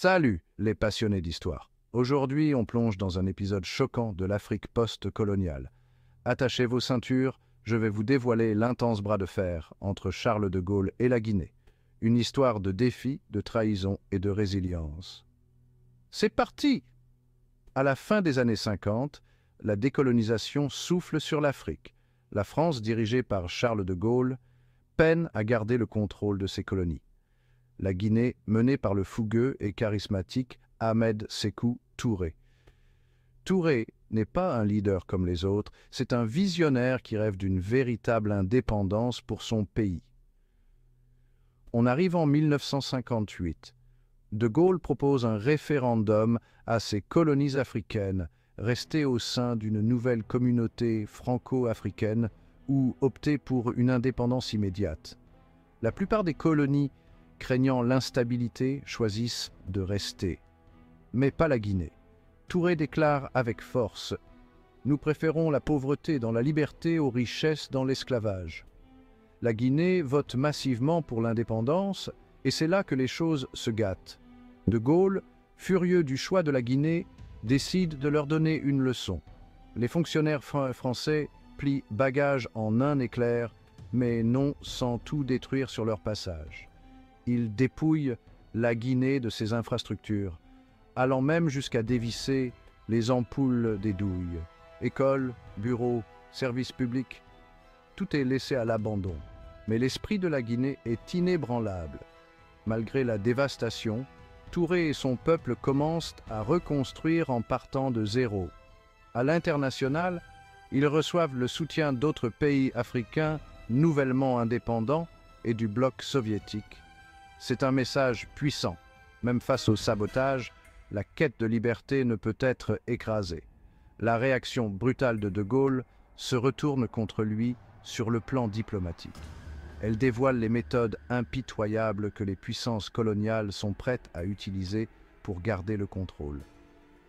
Salut les passionnés d'histoire. Aujourd'hui, on plonge dans un épisode choquant de l'Afrique post-coloniale. Attachez vos ceintures, je vais vous dévoiler l'intense bras de fer entre Charles de Gaulle et la Guinée. Une histoire de défi, de trahison et de résilience. C'est parti! À la fin des années 50, la décolonisation souffle sur l'Afrique. La France, dirigée par Charles de Gaulle, peine à garder le contrôle de ses colonies. La Guinée, menée par le fougueux et charismatique Ahmed Sékou Touré. Touré n'est pas un leader comme les autres, c'est un visionnaire qui rêve d'une véritable indépendance pour son pays. On arrive en 1958. De Gaulle propose un référendum à ces colonies africaines, restées au sein d'une nouvelle communauté franco-africaine ou opter pour une indépendance immédiate. La plupart des colonies, craignant l'instabilité, choisissent de rester. Mais pas la Guinée. Touré déclare avec force « Nous préférons la pauvreté dans la liberté aux richesses dans l'esclavage ». La Guinée vote massivement pour l'indépendance et c'est là que les choses se gâtent. De Gaulle, furieux du choix de la Guinée, décide de leur donner une leçon. Les fonctionnaires français plient bagages en un éclair, mais non sans tout détruire sur leur passage. Ils dépouillent la Guinée de ses infrastructures, allant même jusqu'à dévisser les ampoules des douilles. Écoles, bureaux, services publics, tout est laissé à l'abandon. Mais l'esprit de la Guinée est inébranlable. Malgré la dévastation, Touré et son peuple commencent à reconstruire en partant de zéro. À l'international, ils reçoivent le soutien d'autres pays africains nouvellement indépendants et du bloc soviétique. C'est un message puissant. Même face au sabotage, la quête de liberté ne peut être écrasée. La réaction brutale de Gaulle se retourne contre lui sur le plan diplomatique. Elle dévoile les méthodes impitoyables que les puissances coloniales sont prêtes à utiliser pour garder le contrôle.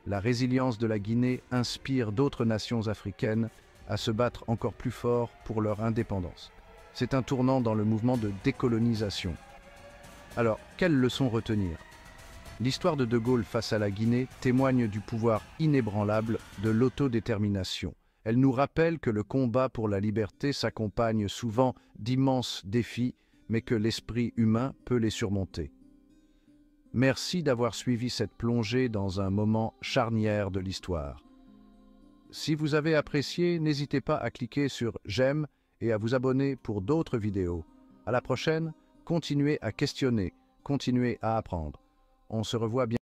La résilience de la Guinée inspire d'autres nations africaines à se battre encore plus fort pour leur indépendance. C'est un tournant dans le mouvement de décolonisation. Alors, quelles leçons retenir? L'histoire de Gaulle face à la Guinée témoigne du pouvoir inébranlable de l'autodétermination. Elle nous rappelle que le combat pour la liberté s'accompagne souvent d'immenses défis, mais que l'esprit humain peut les surmonter. Merci d'avoir suivi cette plongée dans un moment charnière de l'histoire. Si vous avez apprécié, n'hésitez pas à cliquer sur « J'aime » et à vous abonner pour d'autres vidéos. À la prochaine, continuez à questionner, continuez à apprendre. On se revoit bientôt.